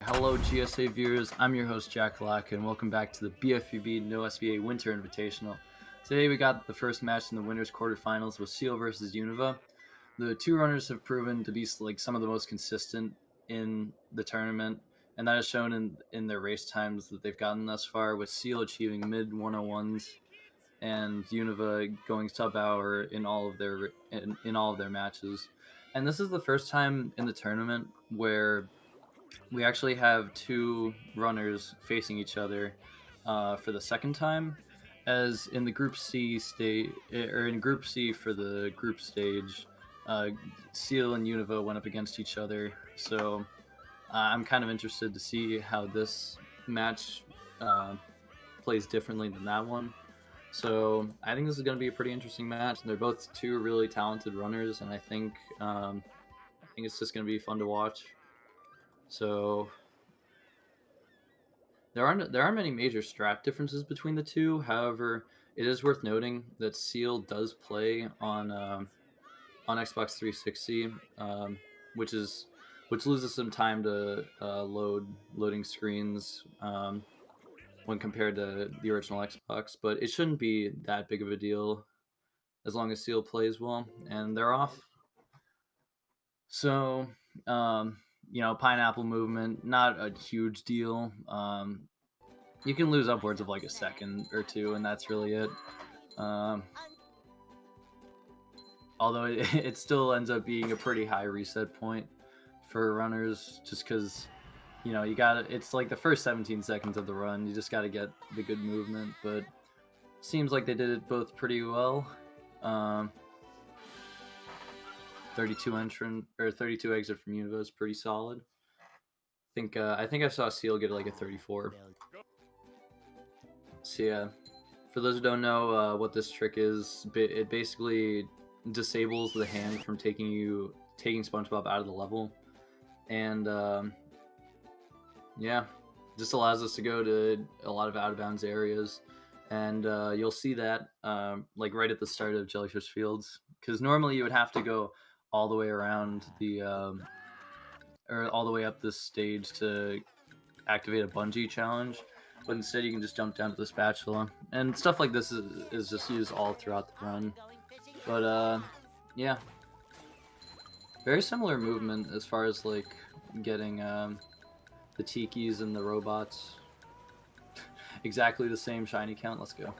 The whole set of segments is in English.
Hello GSA viewers, I'm your host Jack Lack and welcome back to the BfBB No SBA Winter Invitational. Today we got the first match in the winners quarterfinals with Seal versus Univa. The two runners have proven to be like some of the most consistent in the tournament, and that is shown in their race times that they've gotten thus far, with Seal achieving mid 101s and Univa going sub-hour in all of their matches. And this is the first time in the tournament where we actually have two runners facing each other for the second time, as in the Group C stage, or in Group C for the group stage, Seal and Univa went up against each other. So I'm kind of interested to see how this match plays differently than that one. So I think this is going to be a pretty interesting match. They're both two really talented runners, and I think it's just going to be fun to watch. So there aren't many major strat differences between the two. However, it is worth noting that Seal does play on Xbox 360, which loses some time to loading screens when compared to the original Xbox. But it shouldn't be that big of a deal as long as Seal plays well, and they're off. So pineapple movement, not a huge deal. You can lose upwards of like a second or two, and that's really it. Although it still ends up being a pretty high reset point for runners, just because it's like the first 17 seconds of the run. You just got to get the good movement, but seems like they did it both pretty well. 32 exit from Univa is pretty solid. I think I saw Seal get like a 34. So yeah, for those who don't know what this trick is, it basically disables the hand from taking SpongeBob out of the level, and yeah, just allows us to go to a lot of out of bounds areas, and you'll see that like right at the start of Jellyfish Fields, because normally you would have to go all the way around or all the way up this stage to activate a bungee challenge, but instead you can just jump down to the spatula, and stuff like this is just used all throughout the run. But yeah, very similar movement as far as like getting the tikis and the robots. Exactly the same shiny count. Let's go.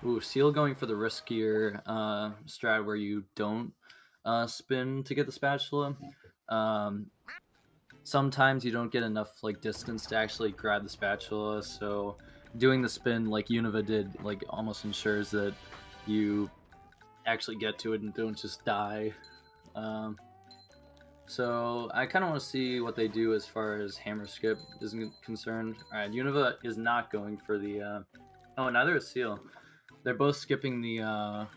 Ooh, Seal going for the riskier strat where you don't spin to get the spatula. Sometimes you don't get enough like distance to actually grab the spatula, so doing the spin like Univa did like almost ensures that you actually get to it and don't just die. So I kind of want to see what they do as far as hammer skip is concerned. All right, Univa is not going for the. Oh, neither is Seal. They're both skipping the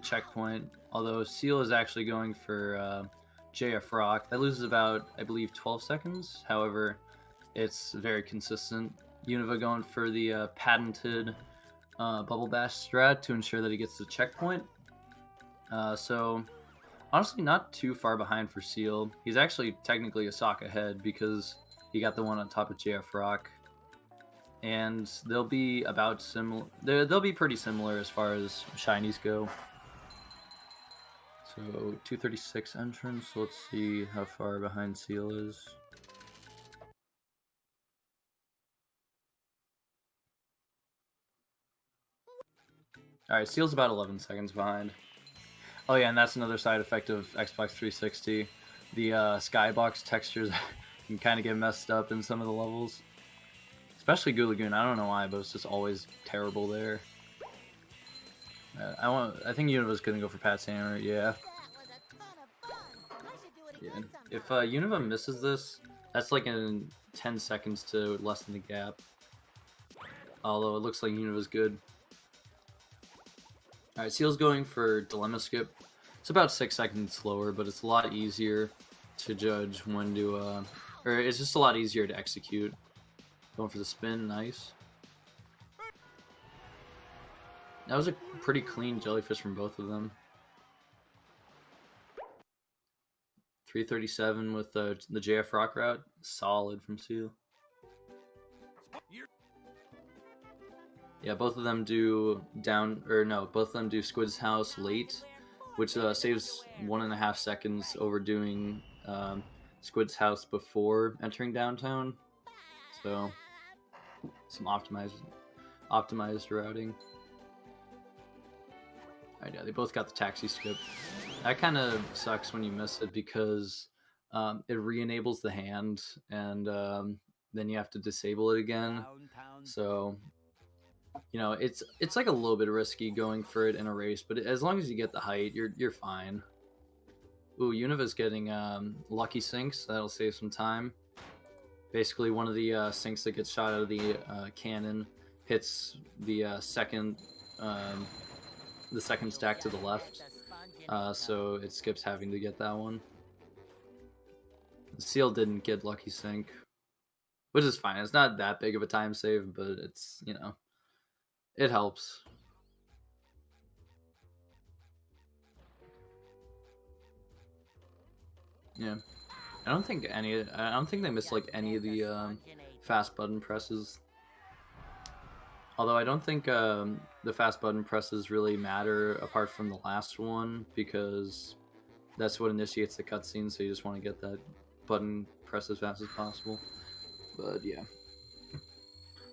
checkpoint. Although Seal is actually going for JF Rock. That loses about, I believe, 12 seconds. However, it's very consistent. Univa going for the patented Bubble Bash strat to ensure that he gets the checkpoint. So honestly, not too far behind for Seal. He's actually technically a sock ahead because he got the one on top of JF Rock. And they'll be about similar. They'll be pretty similar as far as shinies go. So 236 entrance. So let's see how far behind Seal is. All right, Seal's about 11 seconds behind. Oh yeah, and that's another side effect of Xbox 360. The skybox textures can kind of get messed up in some of the levels. Especially Goo Lagoon. I don't know why, but it's just always terrible there. I think Univa's gonna go for Pat's Hammer. Yeah. If Univa misses this, that's like in 10 seconds to lessen the gap. Although it looks like Univa's good. Alright, Seal's going for Dilemma Skip. It's about 6 seconds slower, but it's a lot easier to judge when to, or it's just a lot easier to execute. Going for the spin, nice. That was a pretty clean jellyfish from both of them. 337 with the JF Rock route. Solid from Seal. Yeah, both of them do both of them do Squid's House late, which saves 1.5 seconds over doing Squid's House before entering downtown. So some optimized routing. Alright, yeah, they both got the taxi skip. That kind of sucks when you miss it because it re-enables the hand, and then you have to disable it again. So, you know, it's like a little bit risky going for it in a race, but as long as you get the height, you're fine. Ooh, Univa's getting lucky sinks. That'll save some time. Basically, one of the sinks that gets shot out of the cannon hits the second stack to the left, so it skips having to get that one. Seal didn't get lucky sink, which is fine. It's not that big of a time save, but it's, you know, it helps. Yeah, I don't think they missed like any of the fast button presses. Although I don't think the fast button presses really matter apart from the last one, because that's what initiates the cutscene, so you just want to get that button press as fast as possible. But yeah.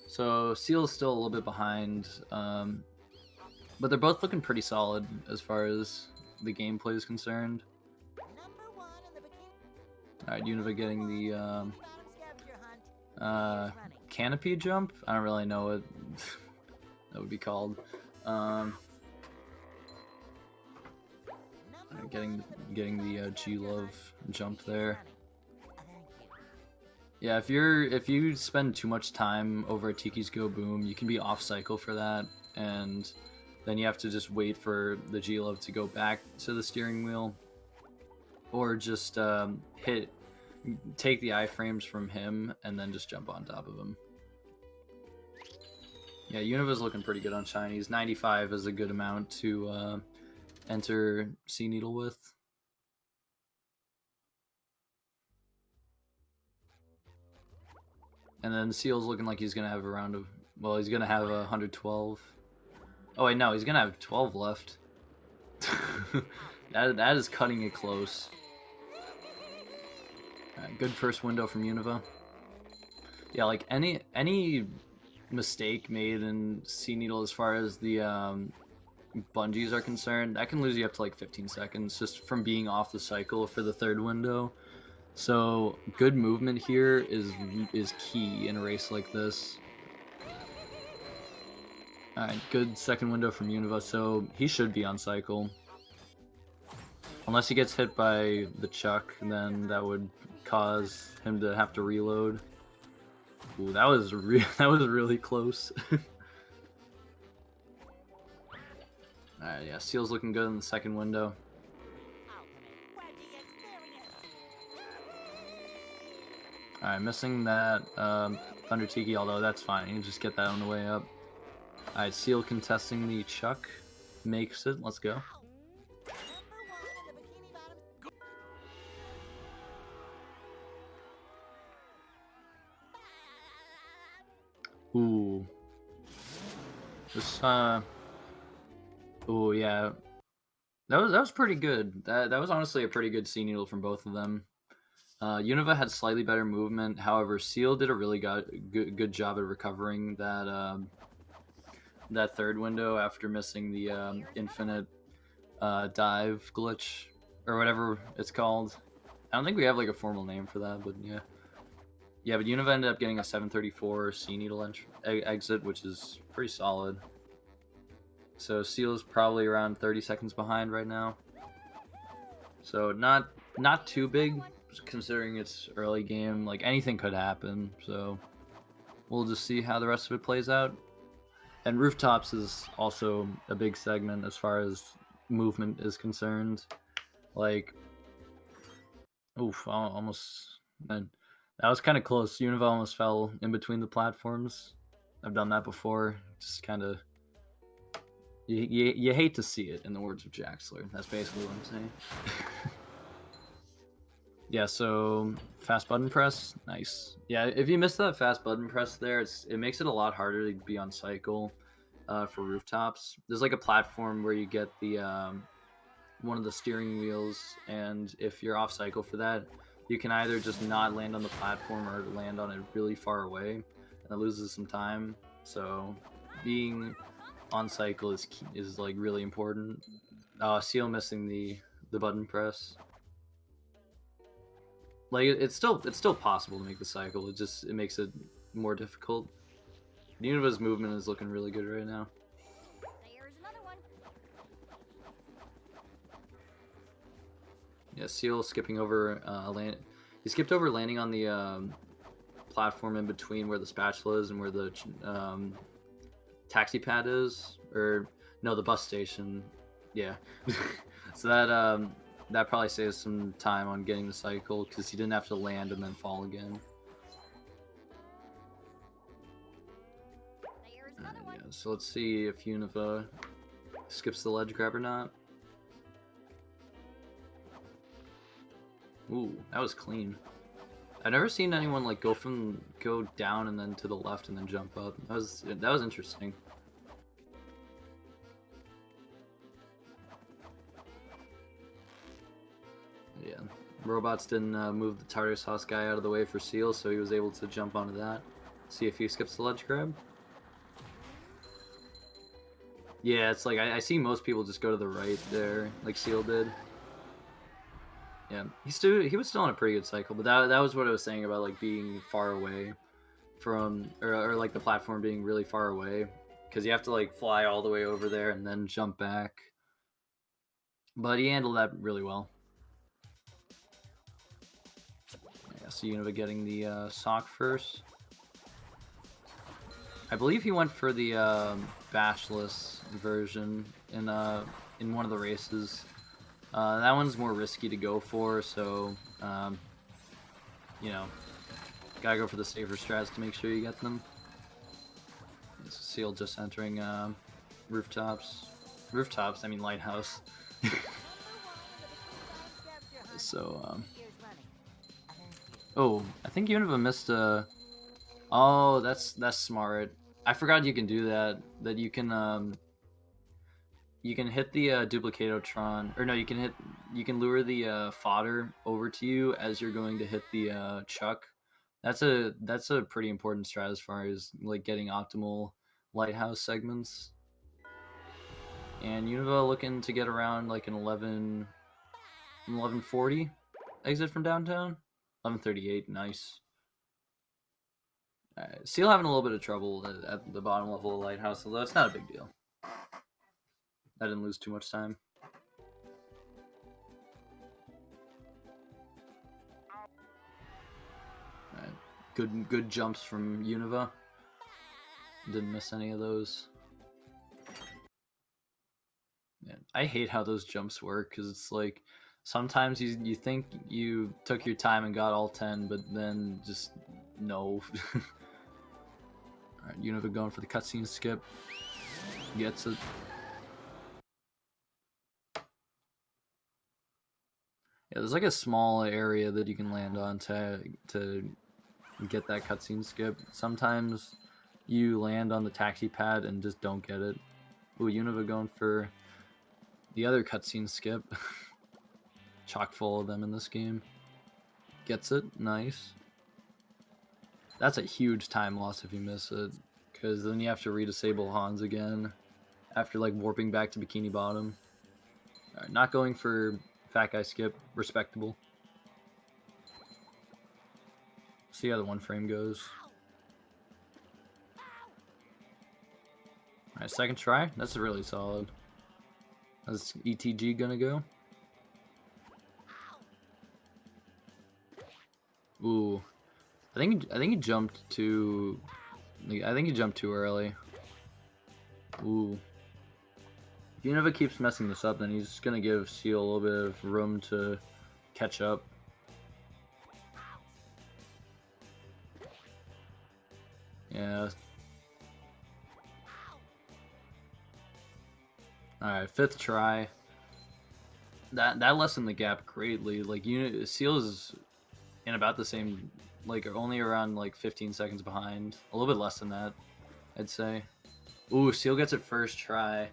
So Seal's still a little bit behind, but they're both looking pretty solid as far as the gameplay is concerned. Alright, Univa getting the canopy jump? I don't really know what that would be called. Getting the G-Love jump there. Yeah, if you spend too much time over at Tiki's Go Boom, you can be off cycle for that, and then you have to just wait for the G-Love to go back to the steering wheel, or just take the iframes from him and then just jump on top of him. Yeah, Univa's looking pretty good on shinies. 95 is a good amount to enter Sea Needle with. And then Seal's looking like he's gonna have a round of, well, he's gonna have 112. Oh wait, no, he's gonna have 12 left. that is cutting it close. Alright, good first window from Univa. Yeah, like any mistake made in Sea Needle as far as the bungees are concerned, that can lose you up to like 15 seconds just from being off the cycle for the third window. So good movement here is key in a race like this. Alright, good second window from Univa, so he should be on cycle. Unless he gets hit by the Chuck, then that would cause him to have to reload. Ooh, that was really close. Alright, yeah, Seal's looking good in the second window. Alright, missing that Thunder Tiki, although that's fine. You can just get that on the way up. Alright, Seal contesting the Chuck. Makes it. Let's go. Ooh. This, ooh, yeah. That was pretty good. That was honestly a pretty good Sea Needle from both of them. Univa had slightly better movement. However, Seal did a really good job at recovering that that third window after missing the infinite dive glitch, or whatever it's called. I don't think we have like a formal name for that, but yeah. Yeah, but Univa ended up getting a 734 Sea Needle exit, which is pretty solid. So Seal's probably around 30 seconds behind right now. So not too big, considering it's early game. Like, anything could happen, so we'll just see how the rest of it plays out. And rooftops is also a big segment as far as movement is concerned. Like, oof, almost, man, that was kind of close. Univa almost fell in between the platforms. I've done that before. Just kind of, you hate to see it, in the words of Jaxler. That's basically what I'm saying. Yeah, so fast button press, nice. Yeah, if you miss that fast button press there, it makes it a lot harder to be on cycle for rooftops. There's like a platform where you get the one of the steering wheels, and if you're off cycle for that, you can either just not land on the platform or land on it really far away, and it loses some time. So being on cycle is like really important. Seal missing the button press. Like it's still possible to make the cycle. It makes it more difficult. Univa's movement is looking really good right now. There's another one. Yeah, Seal skipping over he skipped over landing on the platform in between where the spatula is and where the taxi pad is, or no, the bus station. Yeah. So that probably saves some time on getting the cycle because he didn't have to land and then fall again. Yeah, so let's see if Univa skips the ledge grab or not. Ooh, that was clean. I've never seen anyone like go down and then to the left and then jump up. That was interesting. Yeah, robots didn't move the tartar sauce guy out of the way for Seal, so he was able to jump onto that. See if he skips the ledge grab. Yeah, it's like I see most people just go to the right there, like Seal did. Yeah, he was still on a pretty good cycle, but that was what I was saying about like being far away from, or like the platform being really far away, because you have to like fly all the way over there and then jump back. But he handled that really well. Yeah, so Univa getting the sock first. I believe he went for the bashless version in one of the races. That one's more risky to go for, so you know, gotta go for the safer strats to make sure you get them. Seal just entering rooftops. Rooftops, I mean lighthouse. So, oh, I think Univa missed a... Oh, that's smart. I forgot you can do that. That you can hit the Duplicatotron, or no, you can lure the fodder over to you as you're going to hit the chuck. That's a pretty important strat as far as like getting optimal lighthouse segments. And Univa looking to get around like an 1140 exit from downtown. 1138, nice. Seal having a little bit of trouble at the bottom level of lighthouse, although it's not a big deal. I didn't lose too much time. Right. Good jumps from Univa. Didn't miss any of those. Yeah, I hate how those jumps work because it's like sometimes you think you took your time and got all 10, but then just no. Alright, Univa going for the cutscene skip. Gets it. Yeah, there's like a small area that you can land on to get that cutscene skip. Sometimes you land on the taxi pad and just don't get it. Ooh, Univa going for the other cutscene skip. Chock full of them in this game. Gets it, nice. That's a huge time loss if you miss it, because then you have to redisable Hans again after like warping back to Bikini Bottom. All right, not going for fat guy skip, respectable. See how the one frame goes. Alright, second try. That's really solid. How's ETG gonna go? Ooh. I think he jumped too... I think he jumped too early. Ooh. If Univa keeps messing this up, then he's gonna give Seal a little bit of room to catch up. Yeah. Alright, fifth try. that lessened the gap greatly. Like Seal is in about the same, like only around like 15 seconds behind, a little bit less than that, I'd say. Ooh, Seal gets it first try.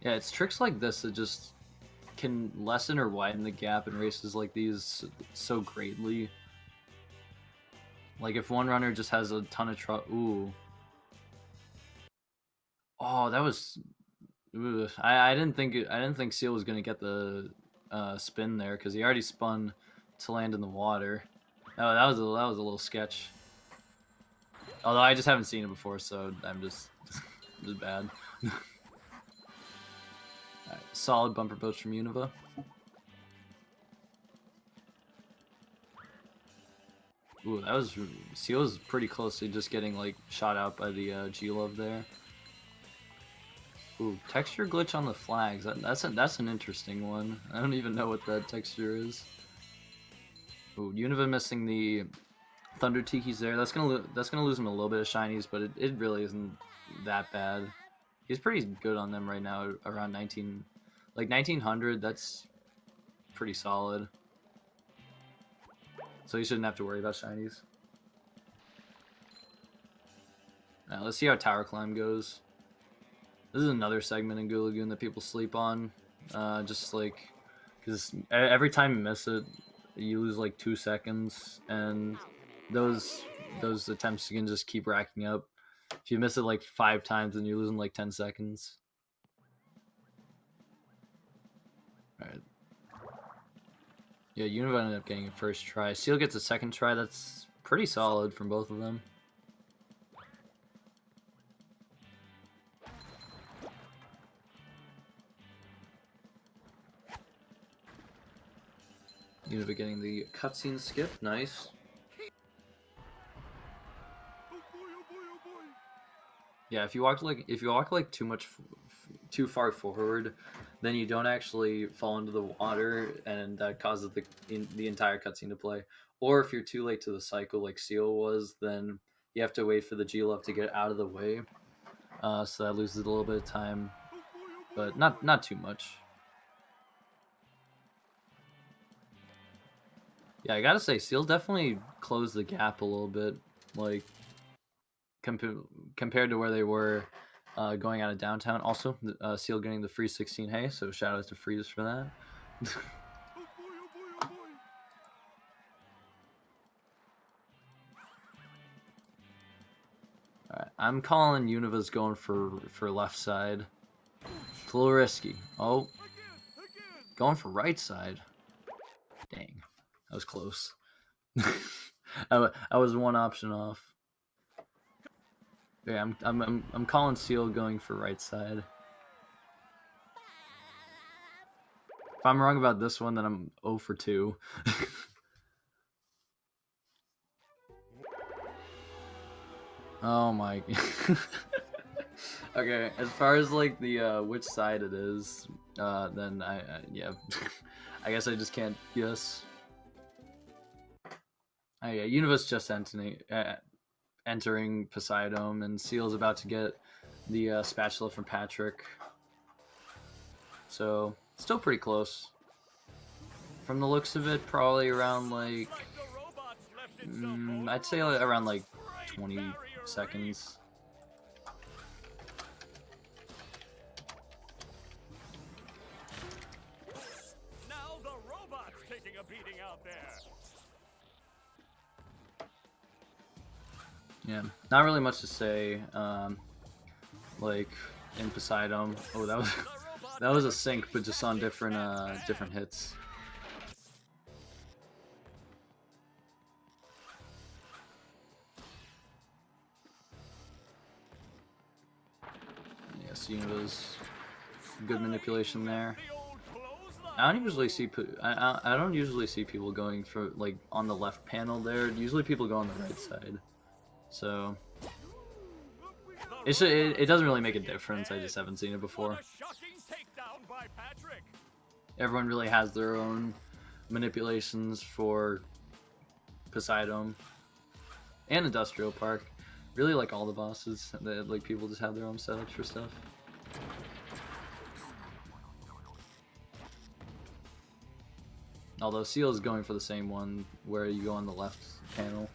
Yeah, it's tricks like this that just can lessen or widen the gap in races like these so greatly. Like if one runner just has a ton of trouble. Ooh. Oh, that was. Ugh. I didn't think Seal was gonna get the spin there because he already spun to land in the water. Oh, that was a little sketch. Although I just haven't seen it before, so I'm just bad. Right, solid bumper boats from Univa. Ooh, that was Seal was pretty closely just getting like shot out by the G-Love there. Ooh, texture glitch on the flags. That's an interesting one. I don't even know what that texture is. Ooh, Univa missing the Thunder Tiki's there. That's gonna lose him a little bit of shinies, but it really isn't that bad. He's pretty good on them right now, around 1900. That's pretty solid. So you shouldn't have to worry about shinies. Now let's see how Tower Climb goes. This is another segment in Goo Lagoon that people sleep on. Just like, because every time you miss it, you lose like 2 seconds, and those attempts can just keep racking up. If you miss it like 5 times, then you're losing like 10 seconds. Alright. Yeah, Univa ended up getting a first try. Seal gets a second try. That's pretty solid from both of them. Univa getting the cutscene skip. Nice. Yeah, if you walk like too far forward, then you don't actually fall into the water, and that causes the entire cutscene to play. Or if you're too late to the cycle, like Seal was, then you have to wait for the G-Love to get out of the way. So that loses a little bit of time, but not too much. Yeah, I gotta say, Seal definitely closed the gap a little bit, like compared to where they were going out of downtown. Also, Seal getting the free 16 hay, so shout out to Freeze for that. Alright, I'm calling Univa's going for left side. It's a little risky. Oh, going for right side. Dang, that was close. I was one option off. Yeah, I'm calling Seal going for right side. If I'm wrong about this one, then I'm 0 for 2. Oh my. Okay, as far as like the which side it is, then yeah, I guess I just can't guess. Oh yeah, Univa's just entering Poseidon, and Seal's about to get the spatula from Patrick. So still pretty close. From the looks of it, probably around like I'd say around like 20 seconds. Now the robot's taking a beating out there. Yeah, not really much to say. Like in Poseidon. Oh, that was a sync, but just on different different hits. Yes, Univa's good manipulation there. I don't usually see people going for like on the left panel there. Usually people go on the right side. So it doesn't really make a difference. I just haven't seen it before. Everyone really has their own manipulations for Poseidon and Industrial Park. Really, like all the bosses, like people just have their own setups for stuff. Although Seal is going for the same one where you go on the left panel.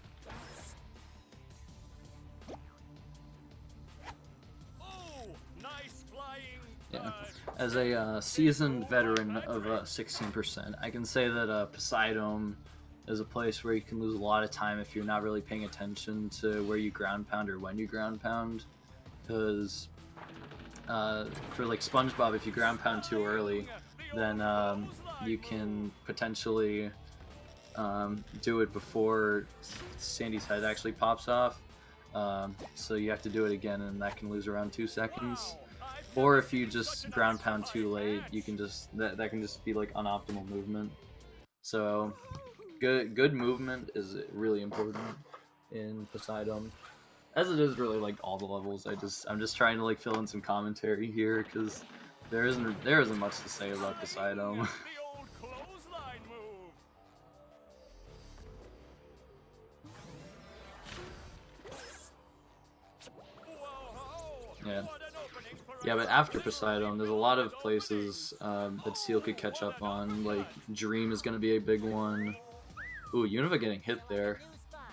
Oh, nice flying. Yeah. As a seasoned veteran of 16%, I can say that Poseidon is a place where you can lose a lot of time if you're not really paying attention to where you ground pound or when you ground pound. Because for like SpongeBob, if you ground pound too early, then you can potentially do it before Sandy's head actually pops off. So you have to do it again, and that can lose around 2 seconds. Or if you just ground pound too late, you can just that can just be like unoptimal movement. So good movement is really important in Poseidon, as it is really like all the levels. I'm just trying to like fill in some commentary here because there isn't much to say about Poseidon. The old clothesline move. Whoa-ho. Yeah. What an opening for Yeah, a but after Poseidon, there's a lot of places that Seal could catch up on. Like Dream is gonna be a big one. Ooh, Univa getting hit there. New sponge.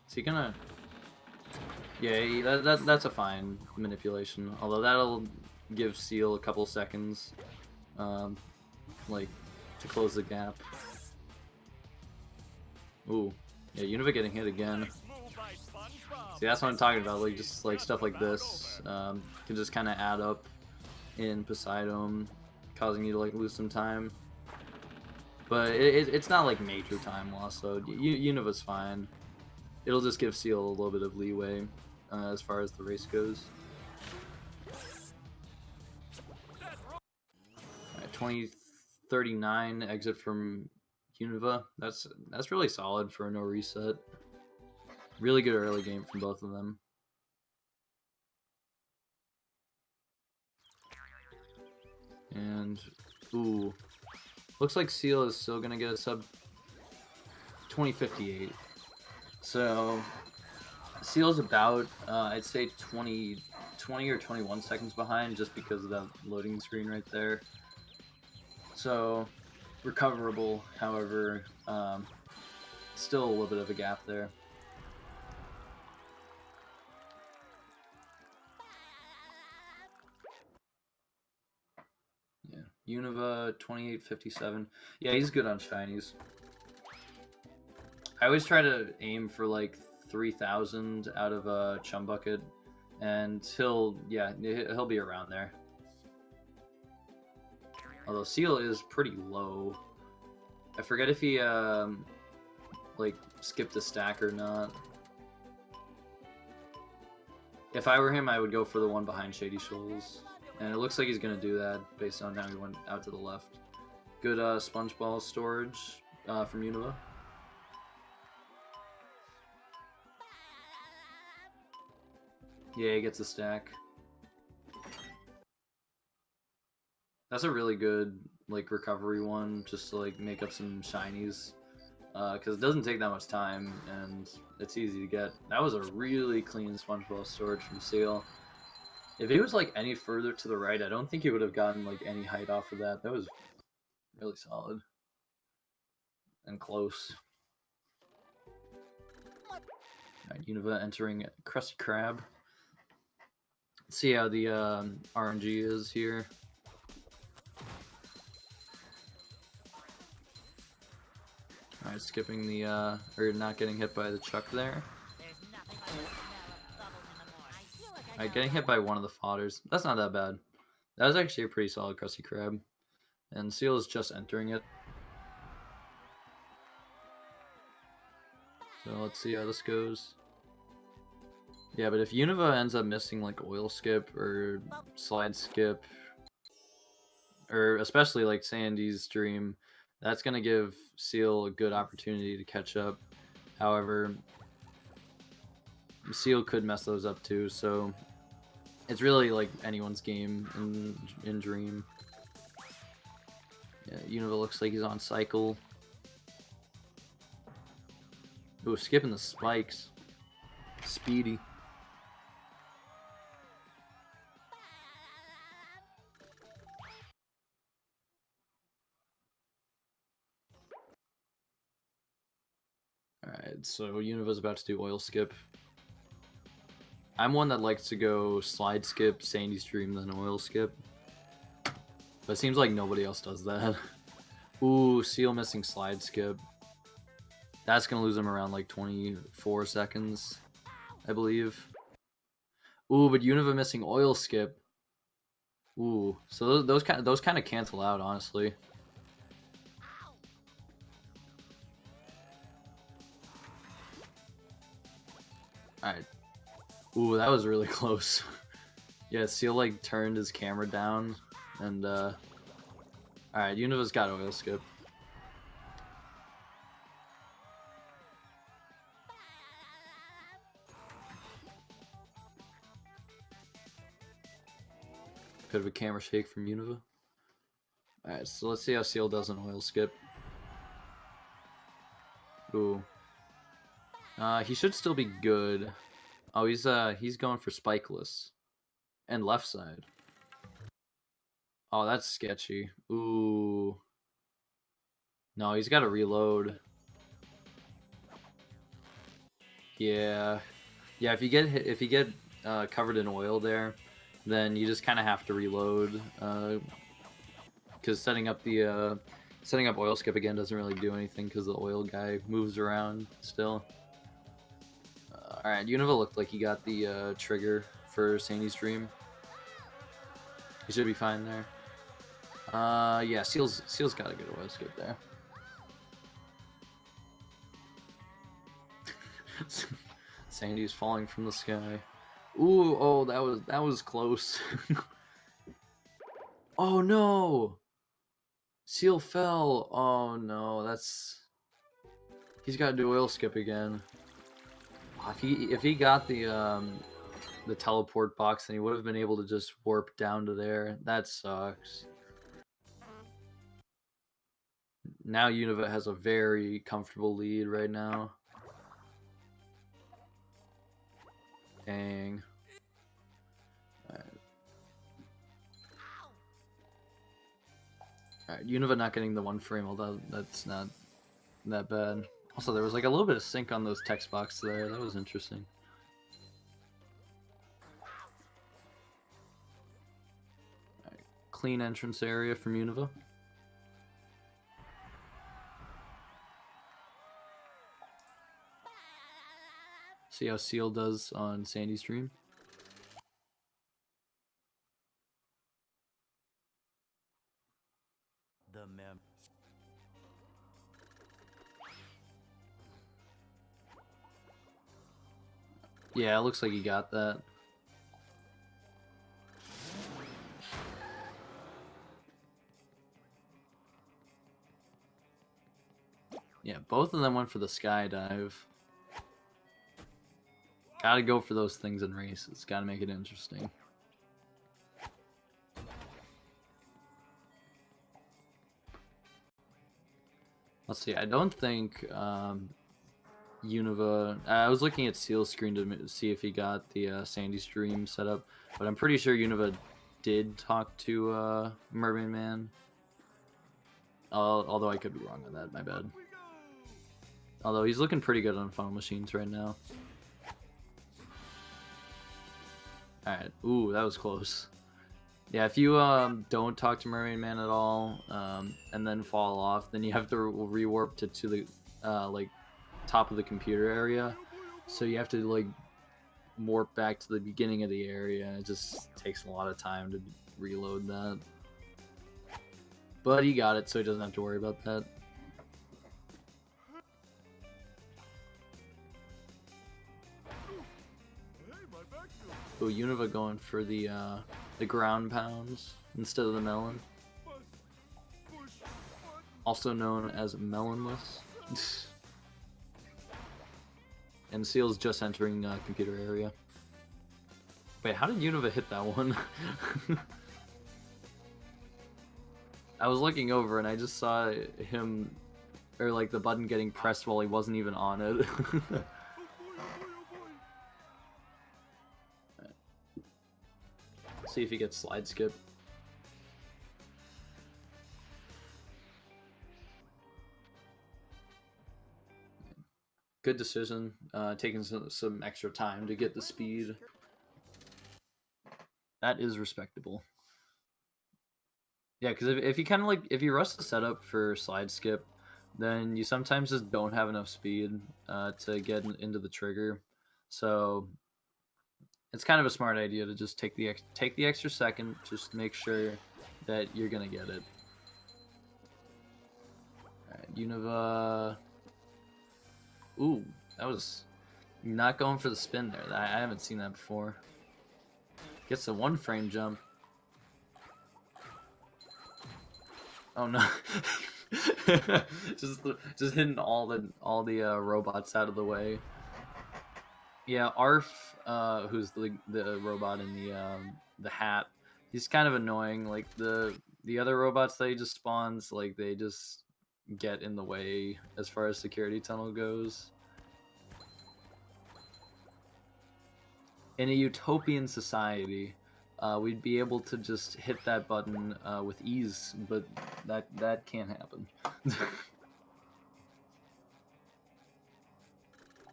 Is he gonna? Yeah, that's a fine manipulation. Although that'll give Seal a couple seconds, like to close the gap. Ooh, yeah, Univa getting hit again. nice move by SpongeBob. See, that's what I'm talking about. Like just like stuff like this can just kind of add up in Poseidon, causing you to like lose some time. But it's not like major time loss, so Univa's fine. It'll just give Seal a little bit of leeway as far as the race goes. Alright, 2039 exit from Univa. That's really solid for a no reset. Really good early game from both of them. And ooh, looks like Seal is still gonna get a sub 2058. So Seal's about I'd say 20 or 21 seconds behind just because of that loading screen right there. So recoverable, however, still a little bit of a gap there. Yeah, Univa 2857. Yeah, he's good on shinies. I always try to aim for like 3,000 out of a chum bucket, and he'll be around there. Although Seal is pretty low. I forget if he like skipped a stack or not. If I were him, I would go for the one behind Shady Shoals, and it looks like he's gonna do that based on how he went out to the left. Good sponge ball storage from Univa. Yeah, he gets a stack. That's a really good like recovery one, just to like make up some shinies, because it doesn't take that much time and it's easy to get. That was a really clean SpongeBob storage from Seal. If he was like any further to the right, I don't think he would have gotten like any height off of that. That was really solid and close. Alright, Univa entering Krusty Krab. Let's see how the RNG is here. Alright, skipping the, or not getting hit by the chuck there. There's nothing like the smell of bubbles in the morning. I feel like I Alright, know getting hit by one of the fodders. That's not that bad. That was actually a pretty solid Krusty Krab. And Seal is just entering it. So let's see how this goes. Yeah, but if Univa ends up missing like oil skip or slide skip, or especially like Sandy's dream, that's going to give Seal a good opportunity to catch up. However, Seal could mess those up too, so it's really like anyone's game in Dream. Yeah, Univa looks like he's on cycle. Ooh, skipping the spikes. Speedy. Alright, so Univa's about to do oil skip. I'm one that likes to go slide skip, Sandy's Dream, then oil skip. But it seems like nobody else does that. Ooh, Seal missing slide skip. That's gonna lose him around like 24 seconds, I believe. Ooh, but Univa missing oil skip. Ooh, so those kind of cancel out, honestly. All right. Ooh, that was really close. Yeah, Seal like turned his camera down, and all right, Univa's got oil skip. Bit of a camera shake from Univa. Alright, so let's see how Seal does an oil skip. Ooh. He should still be good. Oh, he's going for spikeless. And left side. Oh, that's sketchy. Ooh. No, he's gotta reload. Yeah. Yeah, if you get covered in oil there, then you just kind of have to reload, because setting up oil skip again doesn't really do anything because the oil guy moves around still. All right, Univa looked like he got the trigger for Sandy's Dream. He should be fine there. Yeah, Seal's got a good oil skip there. Sandy's falling from the sky. Ooh, oh, that was close. Oh no! Seal fell. Oh no, he's got to do oil skip again. If he got the teleport box, then he would have been able to just warp down to there. That sucks. Now Univa has a very comfortable lead right now. Dang. Alright, Univa not getting the one frame, although that's not that bad. Also, there was like a little bit of sync on those text boxes there. That was interesting. Alright, clean entrance area from Univa. See how Seal does on Sandy's Dream. Yeah, it looks like he got that. Yeah, both of them went for the skydive. Gotta go for those things in races. Gotta make it interesting. Let's see. I don't think Univa. I was looking at Seal's screen to see if he got the Sandy's Dream set up, but I'm pretty sure Univa did talk to Mermaid Man. Although I could be wrong on that. My bad. Although he's looking pretty good on funnel machines right now. Alright, ooh, that was close. Yeah, if you don't talk to Mermaid Man at all, and then fall off, then you have to rewarp to the like top of the computer area. So you have to like warp back to the beginning of the area. It just takes a lot of time to reload that. But he got it, so he doesn't have to worry about that. Oh, Univa going for the ground pounds instead of the melon. Also known as melonless. And Seal's just entering computer area. Wait, how did Univa hit that one? I was looking over and I just saw him, or like the button getting pressed while he wasn't even on it. See if he gets slide skip. Good decision, taking some extra time to get the speed. That is respectable. Yeah, because if you kind of like, if you rush the setup for slide skip, then you sometimes just don't have enough speed to get into the trigger. So it's kind of a smart idea to just take the extra second, just make sure that you're gonna get it. Alright, Univa. Ooh, that was not going for the spin there. I haven't seen that before. Gets a 1-frame jump. Oh no! just hitting all the robots out of the way. Yeah, Arf, who's the robot in the hat, he's kind of annoying. Like the other robots that he just spawns, like they just get in the way as far as security tunnel goes. In a utopian society, we'd be able to just hit that button with ease, but that can't happen.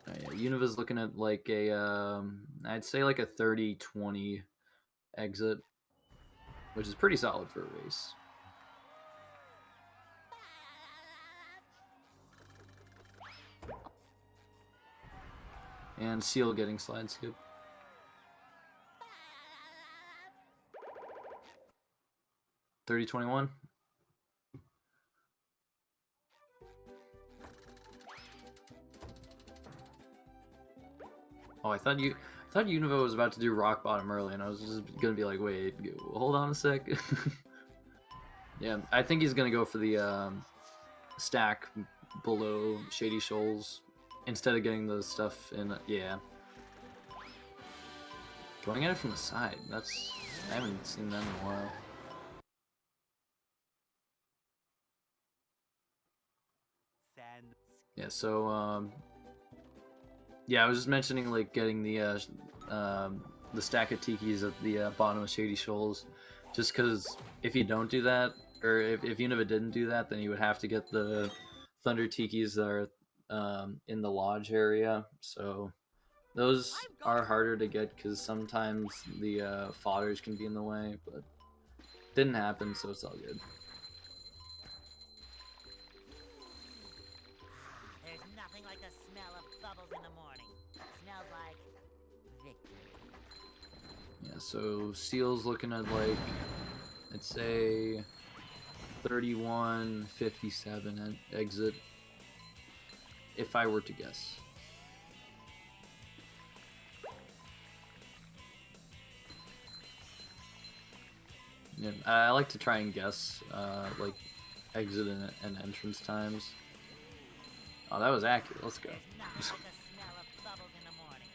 Yeah, Univa's looking at like a, I'd say like a 30-20 exit, which is pretty solid for a race. And Seal getting slide skip. $30-21. Oh, I thought Univa was about to do rock bottom early, and I was just gonna be like, wait, hold on a sec. Yeah, I think he's gonna go for the stack below Shady Shoals instead of getting the stuff in. Yeah, going at it from the side. I haven't seen that in a while. Yeah, so yeah, I was just mentioning like getting the stack of tikis at the bottom of Shady Shoals, just because if you don't do that, or if Univa didn't do that, then you would have to get the Thunder tikis that are in the lodge area. So those are harder to get because sometimes the fodders can be in the way, but didn't happen, so it's all good. There's nothing like the smell of bubbles in the morning. Smells like victory. Yeah, so Seal's looking at like, I'd say 31-57 at exit, if I were to guess. Yeah, I like to try and guess like exit and entrance times. Oh, that was accurate. Let's go.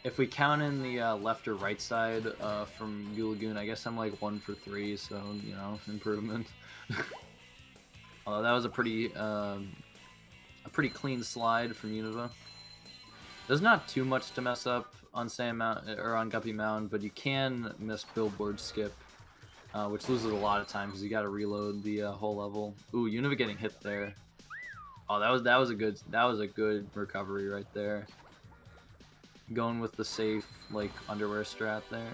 If we count in the left or right side from Lagoon, I guess I'm like 1 for 3, so, you know, improvement. Although that was a pretty clean slide from Univa. There's not too much to mess up on Sand Mountain or on Guppy Mountain, but you can miss Billboard skip, which loses a lot of time because you got to reload the whole level. Ooh, Univa getting hit there. Oh, that was a good recovery right there. Going with the safe like underwear strat there.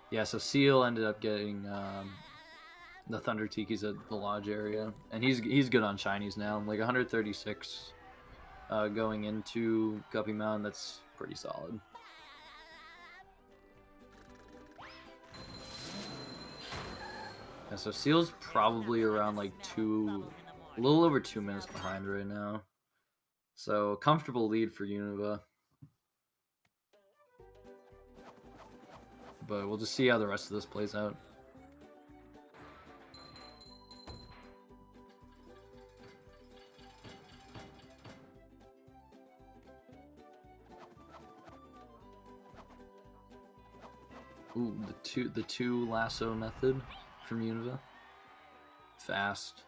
Yeah, so Seal ended up getting the Thunder Tikis at the lodge area, and he's good on shinies now. Like 136 going into Guppy Mountain. That's pretty solid. Yeah, so Seal's probably around like a little over 2 minutes behind right now. So comfortable lead for Univa. But we'll just see how the rest of this plays out. Ooh, the two lasso method from Univa. Fast.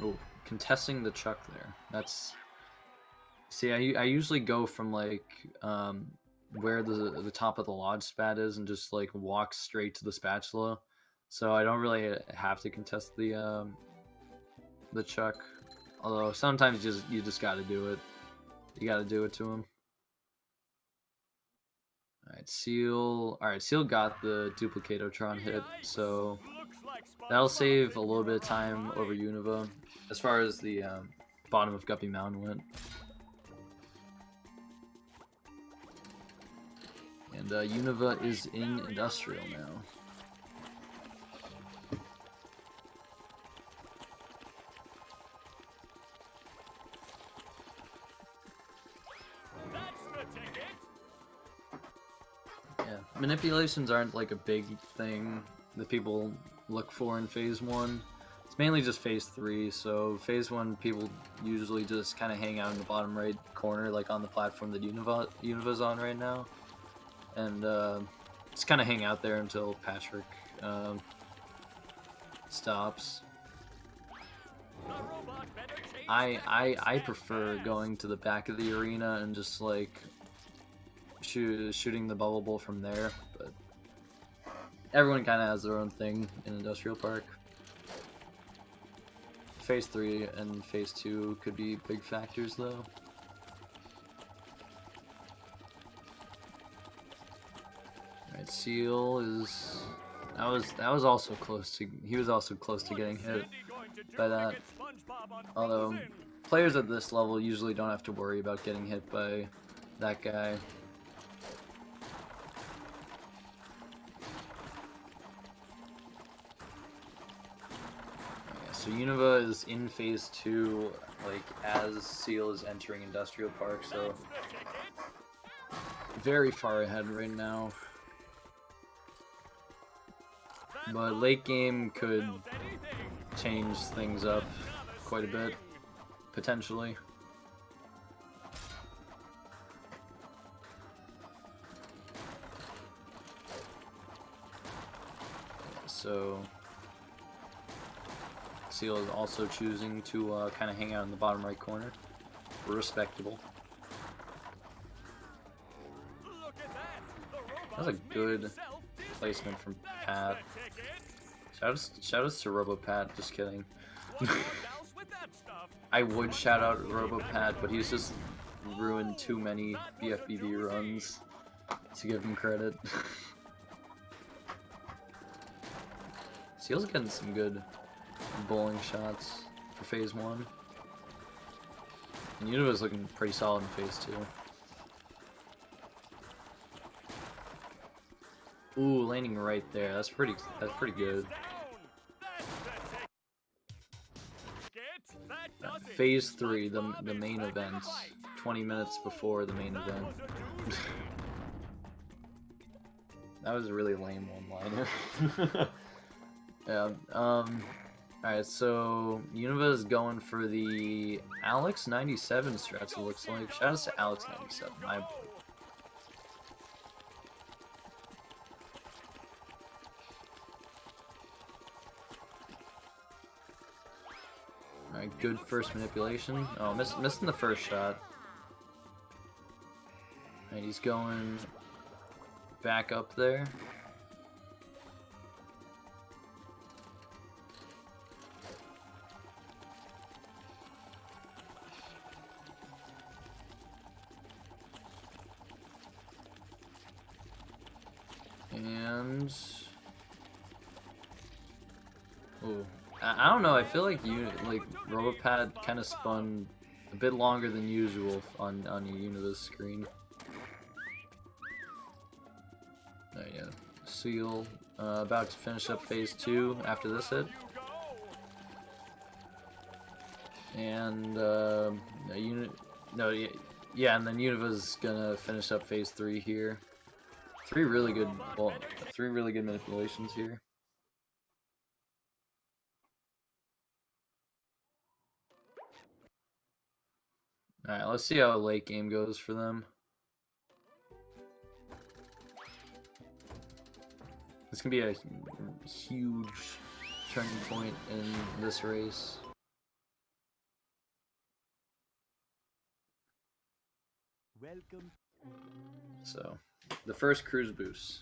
Oh, contesting the chuck there. That's See, I usually go from like where the top of the launch pad is and just like walk straight to the spatula, so I don't really have to contest the chuck. Although sometimes you just got to do it. You got to do it to him. All right, Seal. All right, Seal got the Duplicatotron hit, so that'll save a little bit of time over Univa as far as the bottom of Guppy Mountain went. And Univa is in Industrial now. Yeah, manipulations aren't like a big thing that people look for in Phase 1. It's mainly just Phase 3, so Phase 1 people usually just kind of hang out in the bottom right corner, like on the platform that Univa's on right now. And just kind of hang out there until Patrick stops. I prefer going to the back of the arena and just like shooting the bubble bowl from there, but everyone kind of has their own thing in Industrial Park. Phase 3 and Phase 2 could be big factors though. Alright, Seal is that was also close to he was also close to getting hit by that. Although players at this level usually don't have to worry about getting hit by that guy. So Univa is in Phase 2, like, as Seal is entering Industrial Park, so very far ahead right now. But late game could change things up quite a bit, potentially. So Seal is also choosing to kind of hang out in the bottom right corner. Respectable. That was a good placement from Pat. Shoutouts to RoboPat, just kidding. I would shout out RoboPat, but he's just ruined too many BfBB runs to give him credit. Seal's getting some good bowling shots for Phase 1. And Univa's looking pretty solid in Phase 2. Ooh, landing right there. That's pretty good. Phase 3, the main event. 20 minutes before the main event. That was a really lame one-liner. Yeah, alright, so Univa is going for the Alex 97 strats, it looks like. Shoutouts to Alex 97. Alright, good first manipulation. Oh, missing the first shot. Alright, he's going back up there. And oh, I don't know. I feel like RoboPad kind of spun a bit longer than usual on Univa's screen. Oh yeah, Seal about to finish up Phase 2 after this hit, and yeah, and then Univa's gonna finish up Phase 3 here. Three really good manipulations here. Alright, let's see how a late game goes for them. This can be a huge turning point in this race. Welcome. So, the first cruise boost.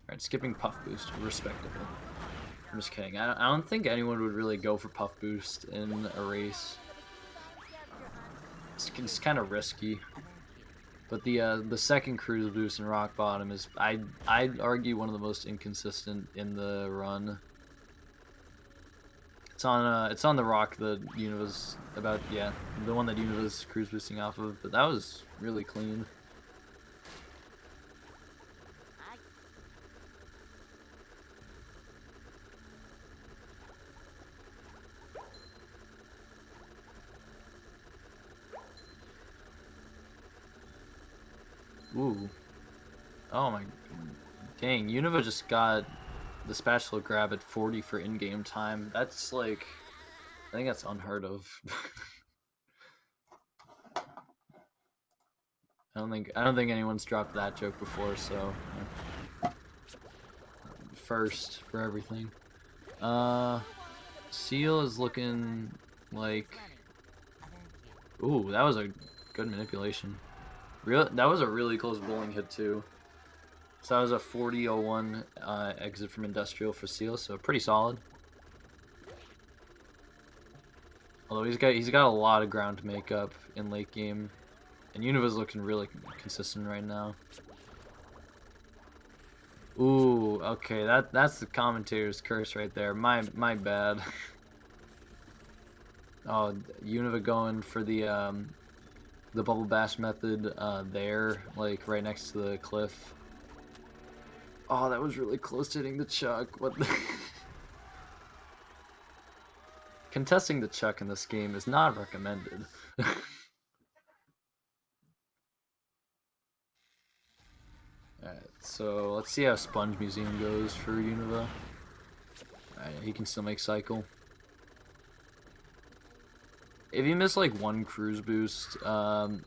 Alright, skipping puff boost, respectable. I'm just kidding. I don't think anyone would really go for puff boost in a race. It's kind of risky. But the second cruise boost in rock bottom is I'd argue one of the most inconsistent in the run. It's on the rock that Univa's about, yeah, the one that Univa's cruise boosting off of, but that was really clean. Ooh. Oh my dang, Univa just got the spatula grab at 40 for in-game time. That's like, I think that's unheard of. I don't think anyone's dropped that joke before, so first for everything. Seal is looking like, ooh, that was a good manipulation. That was a really close bowling hit too. So that was a 40-01 exit from Industrial for Seal, so pretty solid. Although he's got a lot of ground to make up in late game, and Univa's looking really consistent right now. Ooh, okay, that's the commentator's curse right there. My bad. Oh, Univa going for the bubble bash method there, like right next to the cliff. Oh, that was really close to hitting the chuck. What the Contesting the chuck in this game is not recommended. Alright, so let's see how Sponge Museum goes for Univa. Alright, he can still make cycle. If you miss like one cruise boost,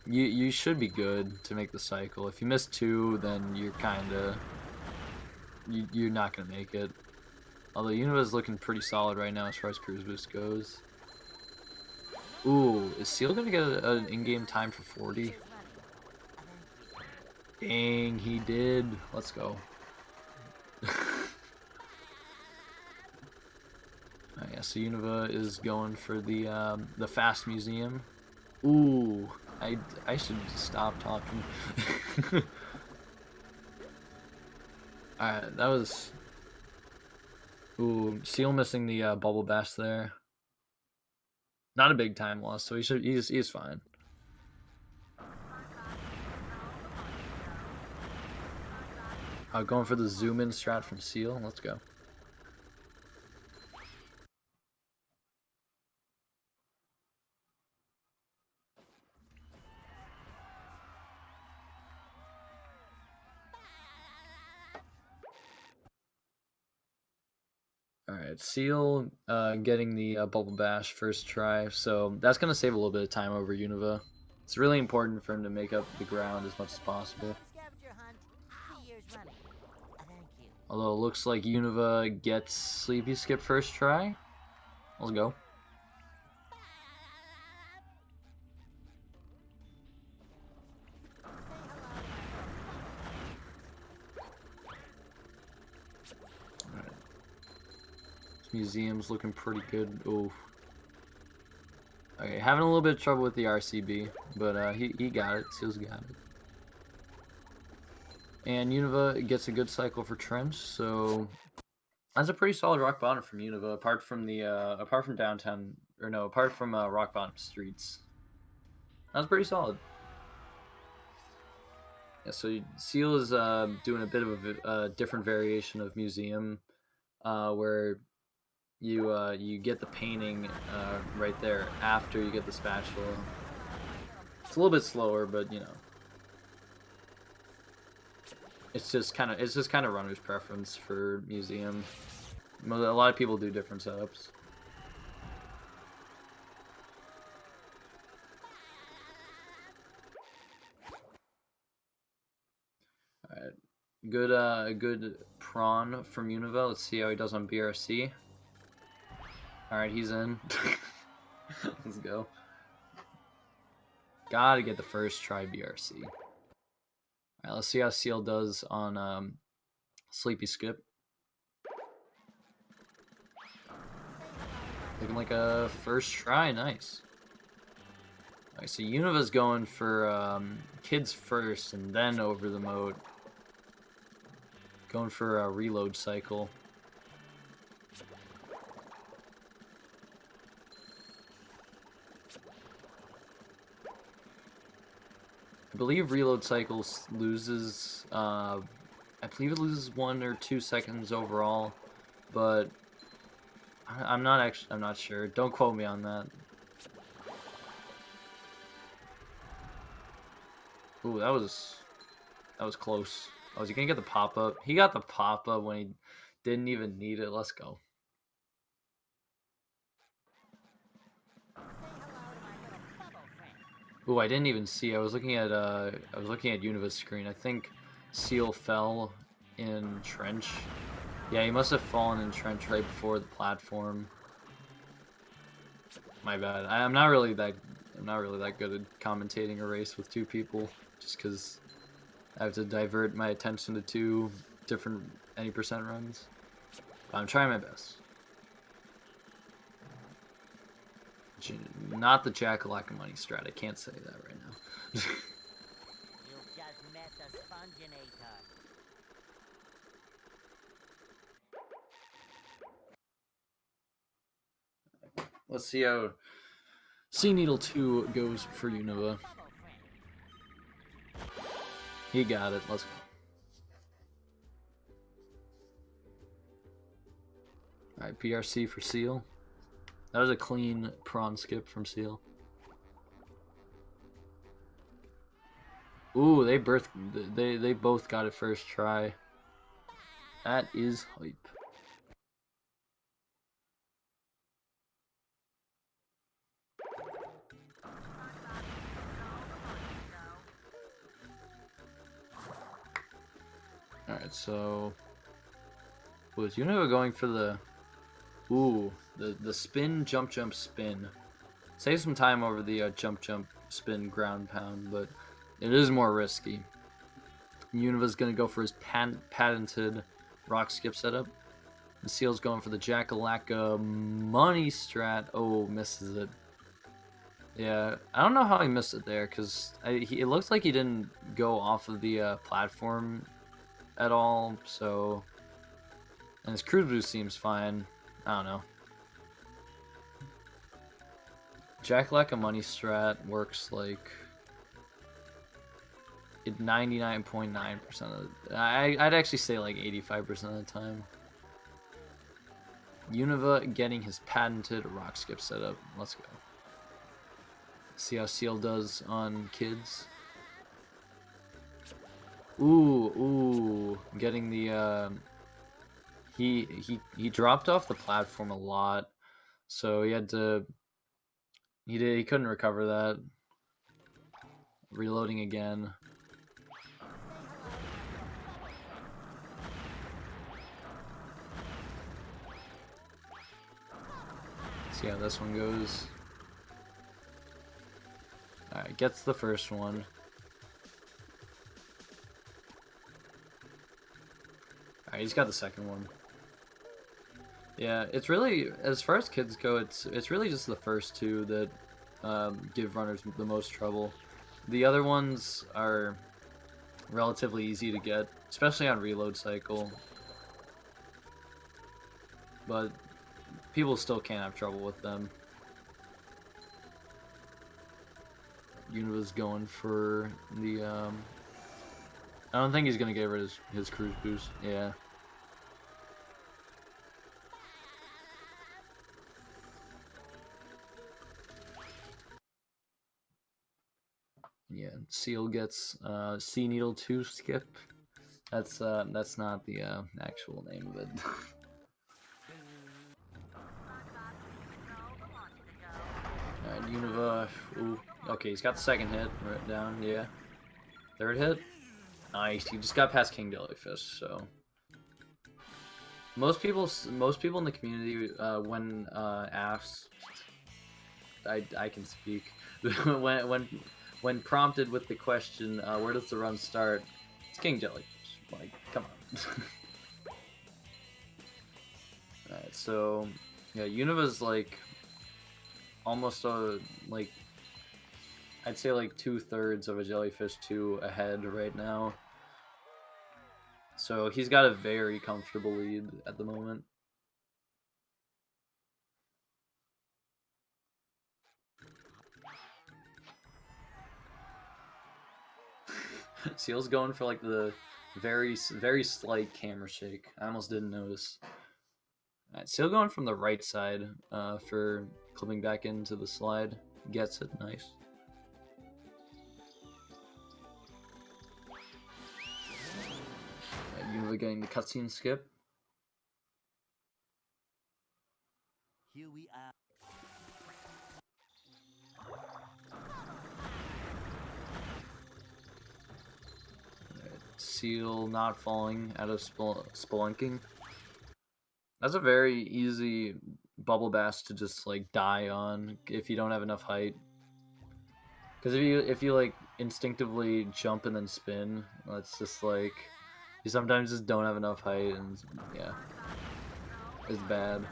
you should be good to make the cycle. If you miss two, then you're kinda you're not gonna make it. Although Univa's looking pretty solid right now as far as cruise boost goes. Ooh, is Seal gonna get an in-game time for 40? Dang, he did. Let's go. Yeah, so Univa is going for the fast museum. Ooh, I should stop talking. Alright, that was. Ooh, Seal missing the bubble bash there. Not a big time loss, so he's fine. Going for the zoom in strat from Seal. Let's go. Alright, Seal getting the bubble bash first try, so that's going to save a little bit of time over Univa. It's really important for him to make up the ground as much as possible. Although it looks like Univa gets Sleepy Skip first try. Let's go. Alright. This museum's looking pretty good. Ooh. Okay, having a little bit of trouble with the RCB, but he got it. Seal's got it. And Univa gets a good cycle for Trench, so that's a pretty solid rock bottom from Univa, apart from downtown, or no, apart from rock bottom streets. That was pretty solid. Yeah, so Seal is doing a bit of a different variation of Museum, where you get the painting right there after you get the spatula. It's a little bit slower, but you know. It's just kind of runner's preference for Museum. A lot of people do different setups. All right, good prawn from Univa. Let's see how he does on BRC. All right, he's in. Let's go. Gotta get the first try BRC. Alright, let's see how Seal does on Sleepy Skip. Looking like a first try, nice. Alright, so Univa's going for kids first and then over the mode. Going for a reload cycle. I believe reload cycles loses, I believe it loses 1 or 2 seconds overall, but I'm not sure. Don't quote me on that. Ooh, that was close. Oh, is he gonna get the pop-up? He got the pop-up when he didn't even need it. Let's go. Ooh, I didn't even see. I was looking at Univa's screen. I think Seal fell in trench. Yeah, he must have fallen in trench right before the platform. My bad. I'm not really that good at commentating a race with 2 people, just because I have to divert my attention to 2 different any percent runs. But I'm trying my best. Not the Jack-a-lack money strat. I can't say that right now. You just met the SpongeBob. Let's see how Sea Needle 2 goes for Univa. He got it. Let's go. Alright, PRC for Seal. That was a clean prawn skip from Seal. Ooh, they both got it first try. That is hype. Alright, so was Univa going for the the spin jump spin? Save some time over the jump spin ground pound, but it is more risky. Univa's gonna go for his patented rock skip setup. And Seal's going for the Jack-a-lack money strat. Oh, misses it. Yeah, I don't know how he missed it there, because it looks like he didn't go off of the platform at all, so... And his cruise boost seems fine. I don't know. Jack-a-lack money strat works like... 99.9% of the... I'd actually say like 85% of the time. Univa getting his patented rock skip setup. Let's go. See how Seal does on kids. Ooh, getting the he dropped off the platform a lot, so he couldn't recover that. Reloading again. See how this one goes. Alright, gets the first one. Alright, he's got the second one. Yeah, it's really, as far as kids go, it's really just the first 2 that give runners the most trouble. The other ones are relatively easy to get, especially on reload cycle. But people still can't have trouble with them. Univa's going for the I don't think he's gonna get rid of his cruise boost. Yeah. Yeah, Seal gets Sea Needle 2 skip. That's not the actual name of it. Alright, Univa. Ooh. Okay, he's got the second hit right down, yeah. Third hit? Nice, he just got past King Jellyfish, so. Most people in the community, when asked, I can speak, when prompted with the question, where does the run start, King Jellyfish. Like, come on. Alright, so yeah, Univa's like almost like I'd say like 2/3 of a Jellyfish 2 ahead right now. So he's got a very comfortable lead at the moment. Seal's going for like the very slight camera shake. I almost didn't notice. Alright, Seal going from the right side for clipping back into the slide. Gets it, nice. Univa getting the cutscene skip. Here we are. Seal not falling out of spelunking. That's a very easy bubble bash to just like die on if you don't have enough height. Because if you like instinctively jump and then spin, it's just like you sometimes just don't have enough height, and yeah, it's bad.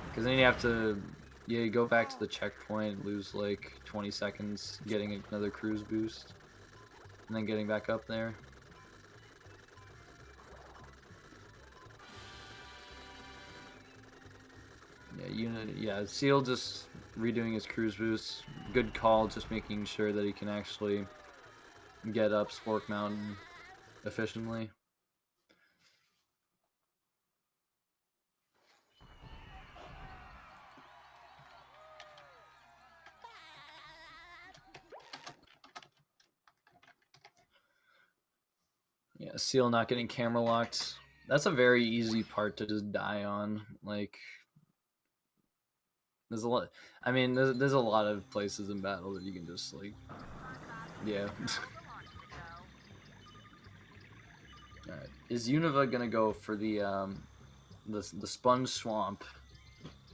Because then you have to you go back to the checkpoint, lose like 20 seconds getting another cruise boost, and then getting back up there. Yeah, Seal just redoing his cruise boost. Good call, just making sure that he can actually get up Spork Mountain efficiently. Yeah, Seal not getting camera locked. That's a very easy part to just die on. Like, there's a lot. I mean, there's a lot of places in battle that you can just like, yeah. All right, is Univa gonna go for the sponge swamp?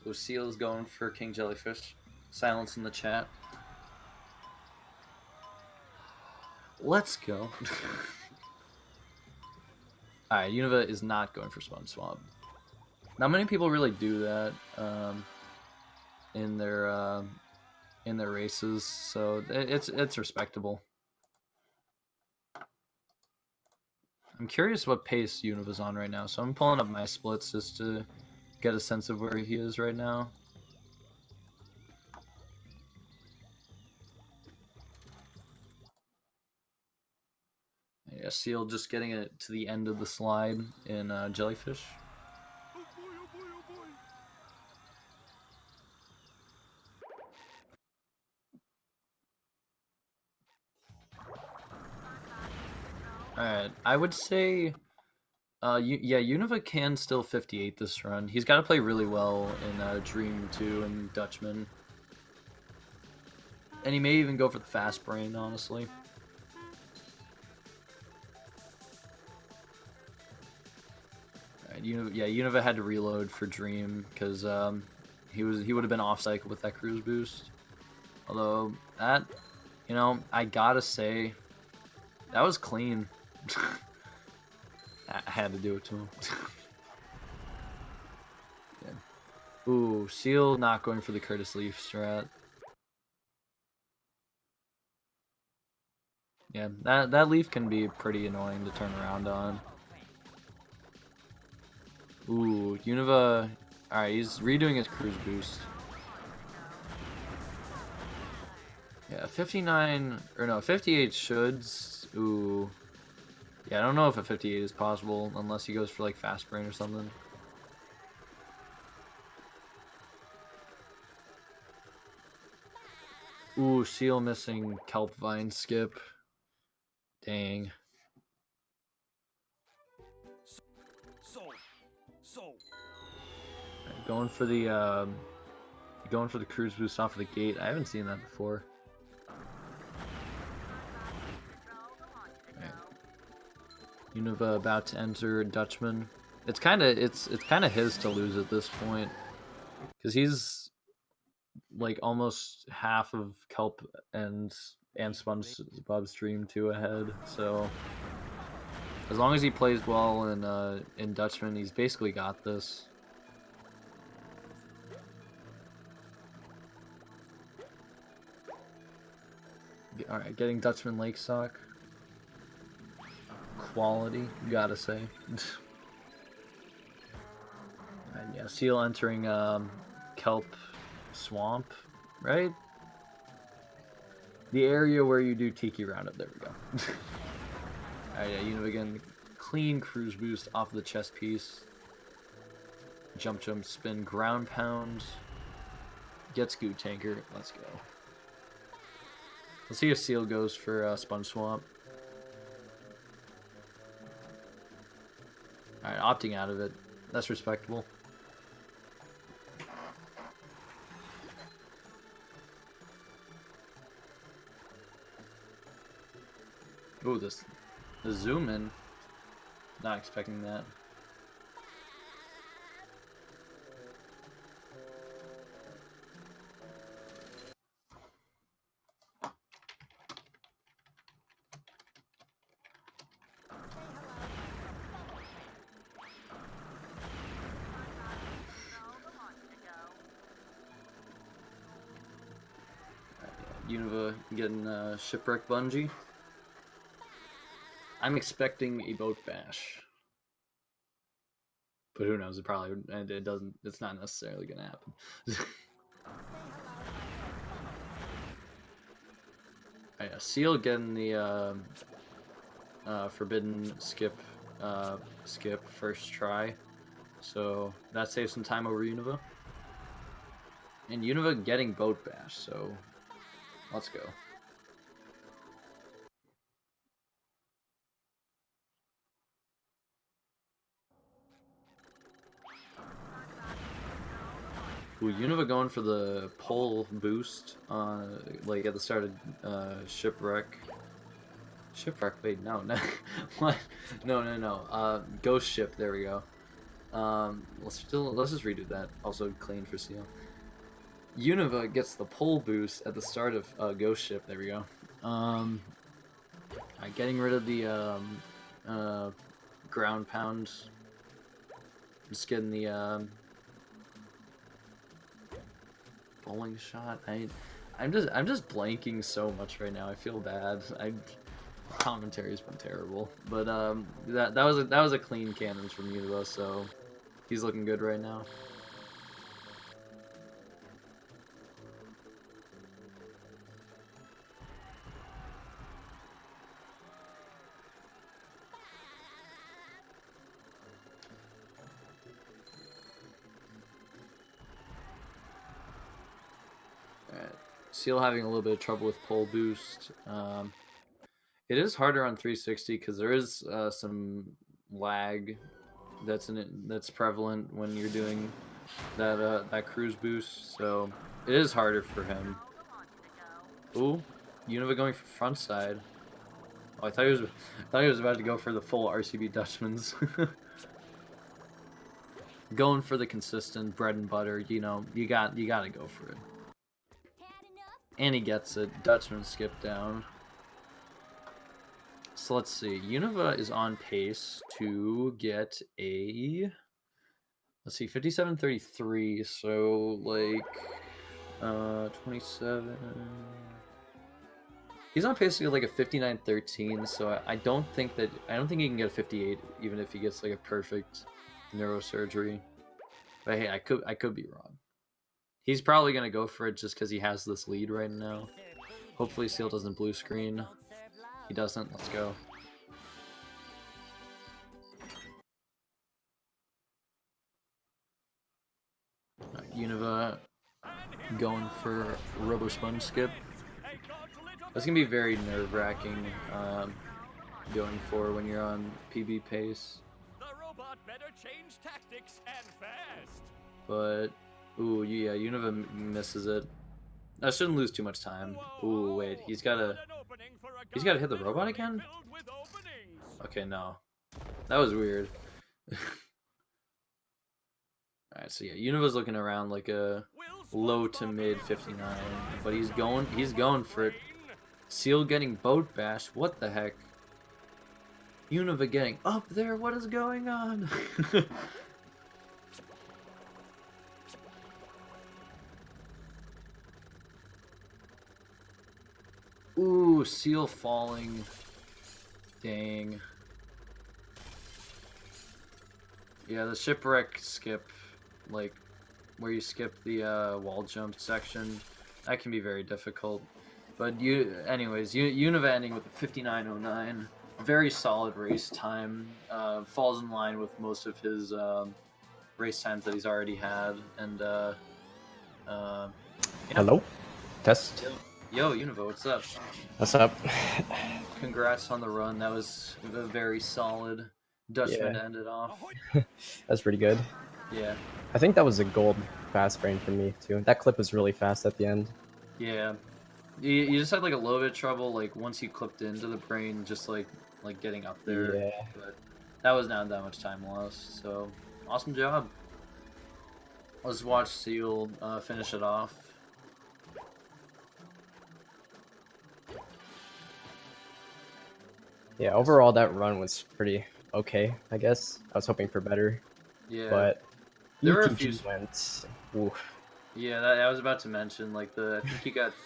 So Seal's going for King Jellyfish. Silence in the chat. Let's go. Alright, Univa is not going for Sponge Swamp. Not many people really do that in their races, so it's respectable. I'm curious what pace Univa's on right now, so I'm pulling up my splits just to get a sense of where he is right now. Yeah, Seal just getting it to the end of the slide in Jellyfish. Oh boy, oh boy, oh boy. Alright, I would say, yeah, Univa can still 58 this run. He's got to play really well in Dream 2 and Dutchman. And he may even go for the fast brain, honestly. Alright, Univa had to reload for Dream, because he would have been off cycle with that cruise boost. Although, that, you know, I gotta say, that was clean. I had to do it to him. Yeah. Ooh, Seal not going for the Curtis Leaf strat. Yeah, that leaf can be pretty annoying to turn around on. Ooh, Univa. Alright, he's redoing his cruise boost. Yeah, 59, or no, 58 shoulds. Ooh. Yeah, I don't know if a 58 is possible unless he goes for like fast brain or something. Ooh, Seal missing Kelp Vine skip. Dang. Right, going for the cruise boost off of the gate. I haven't seen that before. Right. Univa about to enter Dutchman. It's kind of his to lose at this point, because he's like almost half of Kelp and SpongeBob's Dream 2 ahead. So As long as he plays well in Dutchman, he's basically got this. Alright, getting Dutchman Lake Sock. Quality, gotta say. And yeah, Seal entering Kelp Swamp, right? The area where you do Tiki Roundup, there we go. Alright, yeah, Univa again, clean cruise boost off of the chest piece. Jump, spin, ground pound. Gets Goo Tanker, let's go. Let's see if Seal goes for Sponge Swamp. Alright, opting out of it. That's respectable. Ooh, the zoom in. Not expecting that. Univa getting Shipwreck Bungee. I'm expecting a boat bash. But who knows, it doesn't, it's not necessarily gonna happen. Yeah, Seal getting the forbidden skip first try. So that saves some time over Univa. And Univa getting boat bash, so let's go. Ooh, Univa going for the pole boost, like at the start of Shipwreck. Shipwreck? Wait, no. What? No. Ghost Ship. There we go. Let's just redo that. Also clean for Seal. Univa gets the pole boost at the start of Ghost Ship. There we go. Getting rid of the ground pound. Just getting the bowling shot. I'm just blanking so much right now. I feel bad. Commentary's been terrible, but that was a clean cannons from Univa, so he's looking good right now. Seal having a little bit of trouble with pole boost. It is harder on 360 because there is some lag that's prevalent when you're doing that cruise boost. So it is harder for him. Ooh, Univa going for front side. Oh, I thought he was about to go for the full RCB Dutchman's. Going for the consistent bread and butter. You know, you gotta go for it. And he gets it. Dutchman skip down. So let's see. Univa is on pace to get a... Let's see, 57.33. So, like... 27... He's on pace to get like a 59.13, so I don't think he can get a 58, even if he gets like a perfect neurosurgery. But hey, I could be wrong. He's probably gonna go for it just because he has this lead right now. Hopefully Seal doesn't blue screen. He doesn't. Let's go. Right, Univa going for Robo Sponge skip. That's gonna be very nerve-wracking going for when you're on PB pace. The robot better change tactics and fast. But ooh, yeah, Univa misses it. I shouldn't lose too much time. Ooh, wait, he's gotta hit the robot again? Okay, no. That was weird. Alright, so yeah, Univa's looking around like a low to mid 59, but he's going for it. Seal getting boat bash, what the heck? Univa getting up there. What is going on? Ooh, Seal falling. Dang. Yeah, the shipwreck skip, like, where you skip the wall jump section, that can be very difficult. But anyways, Univa ending with a 59.09. Very solid race time. Falls in line with most of his race times that he's already had. And, yeah. Hello? Test? Yo, Univa, what's up? What's up? Congrats on the run. That was a very solid Dutchman to end it off. That's pretty good. Yeah. I think that was a gold fast brain for me, too. That clip was really fast at the end. Yeah. You just had like a little bit of trouble, like once you clipped into the brain, just like getting up there. Yeah. But that was not that much time lost. So awesome job. Let's watch Seal finish it off. Yeah, overall that run was pretty okay, I guess. I was hoping for better. Yeah. But there were a ETG few. went. Oof. Yeah, I was about to mention I think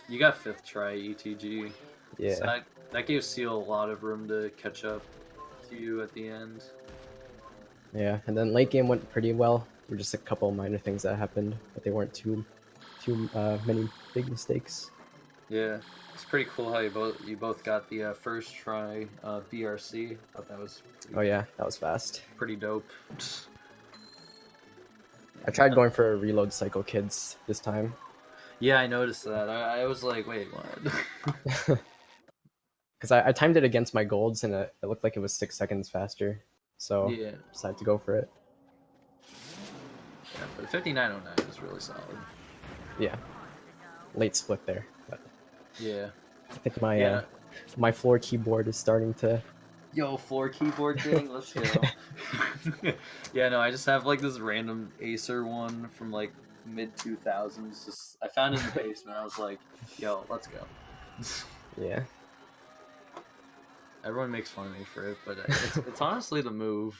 you got 5th try ETG. Yeah. So that gave Seal a lot of room to catch up to you at the end. Yeah, and then late game went pretty well. There were just a couple minor things that happened, but they weren't too many big mistakes. Yeah, it's pretty cool how you both got the first try BRC. Thought that was Oh yeah, that was fast. pretty dope. I tried going for a reload cycle kids this time. Yeah, I noticed that. I was like, wait, what? Because I timed it against my golds and it looked like it was 6 seconds faster. So Yeah, decided to go for it. yeah, but 59.09 is really solid. Yeah. Late split there. But Yeah. I think my Yeah. my floor keyboard is starting to. Yo, floor keyboard thing, let's go. Yeah, no, I just have like this random Acer one from like mid 2000s. Just I found it in the basement. I was like, yo, let's go. Yeah. Everyone makes fun of me for it, but it's honestly the move.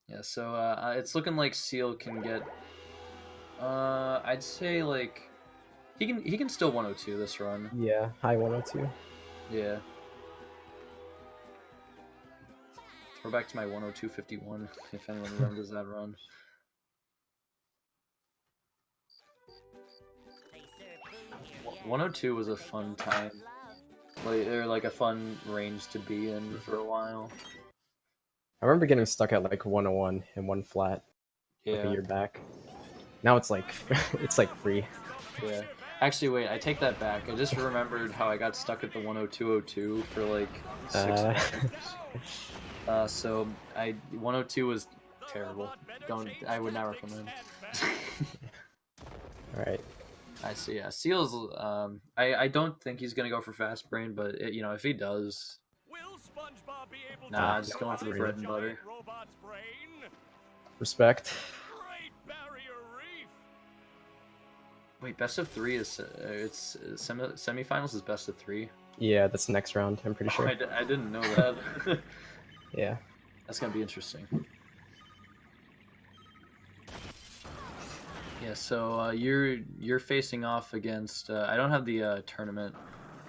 Yeah, so it's looking like Seal can get. I'd say like he can still 102 this run. Yeah. High 102. Yeah. We're back to my 102.51. If anyone remembers that run. They serve food here yet. 102 was a fun time. Like a fun range to be in for a while. I remember getting stuck at like 101 and one flat like a Yeah. year back. Now it's like it's like free. Yeah. Actually, wait, I take that back. I just remembered how I got stuck at the 102.02 for like 6 months. So 102 was terrible. I would not recommend. All right. I see. Yeah, Seal's. I don't think he's gonna go for fast brain, but if he does, Will SpongeBob be able nah, to just going for the outrun bread and a butter. giant robot's brain? Respect. Great Barrier Reef! Wait, best of 3 is it's semifinals is best of 3. Yeah, that's next round. I'm pretty sure. I didn't know that. Yeah. That's gonna be interesting. Yeah, so you're facing off against. I don't have the tournament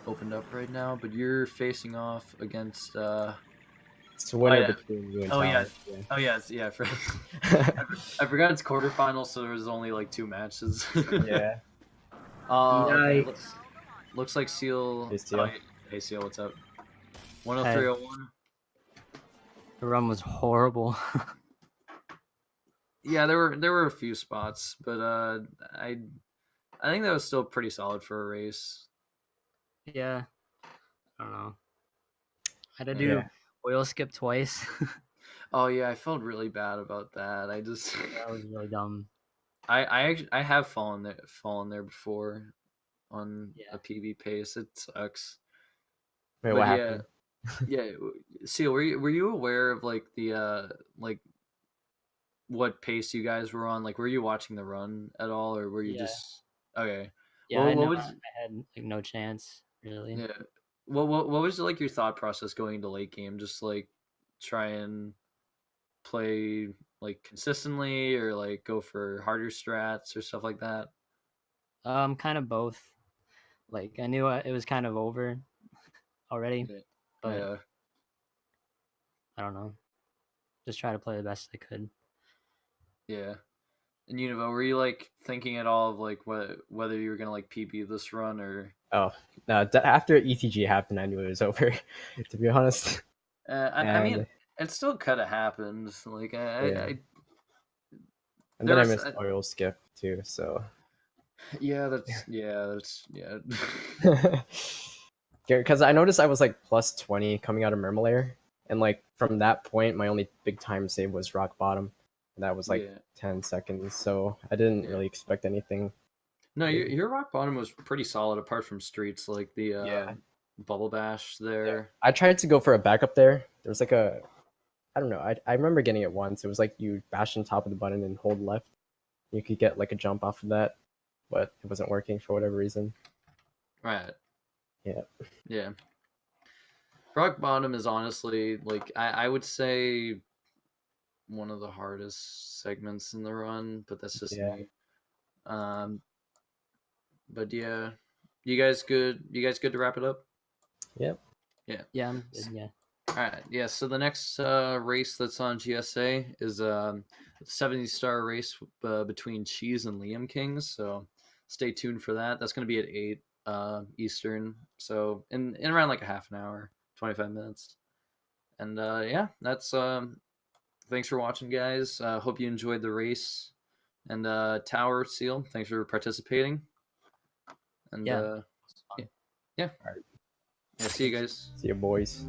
opened up right now, but you're facing off against. It's a winner yeah. between you and Oh, yeah. Tyler. Oh yeah, yeah. I forgot it's quarterfinals, so there's only like 2 matches. Yeah. Okay, Yikes. looks like Seal. Hey, Seal. Hey Seal, what's up? 103.01. The run was horrible. Yeah, there were a few spots, but I think that was still pretty solid for a race. Yeah. I don't know. I had to do oil skip twice. Oh yeah, I felt really bad about that. I just That was really dumb. I have fallen there before on Yeah. a PB pace. It sucks. Wait, But what yeah, happened? yeah. Seal, were you aware of like the like what pace you guys were on? Like, were you watching the run at all, or were you Yeah. just okay? Yeah, Well, I what know was I had like no chance really. yeah? what was like your thought process going into late game? Just like try and play like consistently, or like go for harder strats or stuff like that? Kind of both. Like I knew it was kind of over already, Yeah. but Yeah. I don't know. Just try to play the best I could. Yeah. And Univa, were you like thinking at all of like whether you were gonna like PB this run or? Oh, no, after ETG happened, I knew it was over, to be honest. I And mean, it still could have happened. Like yeah, I and there then I was missed oil skip too, so. yeah. Because I noticed I was like plus 20 coming out of Murmulair, and like from that point, my only big time save was rock bottom, and that was like Yeah. 10 seconds. So I didn't Yeah. really expect anything. No, your rock bottom was pretty solid apart from streets like the Yeah. bubble bash Yeah. there. I tried to go for a backup there. There was like a, I don't know. I remember getting it once. It was like you bash on top of the button and hold left. You could get like a jump off of that, but it wasn't working for whatever reason. Right. Yeah. Yeah. Rock bottom is honestly like I would say one of the hardest segments in the run, but that's just Yeah. me. But yeah, you guys good? You guys good to wrap it up? Yep. Yeah. Yeah, I'm good. Yeah. All right. Yeah. So the next race that's on GSA is a 70-star race between Cheese and Liam Kings. So stay tuned for that. That's going to be at 8 Eastern. So in around like a half an hour, 25 minutes. And yeah, that's thanks for watching, guys. Hope you enjoyed the race. And Tower Seal, thanks for participating. And Yeah. yeah. All right. Yeah. See you guys. See you, boys.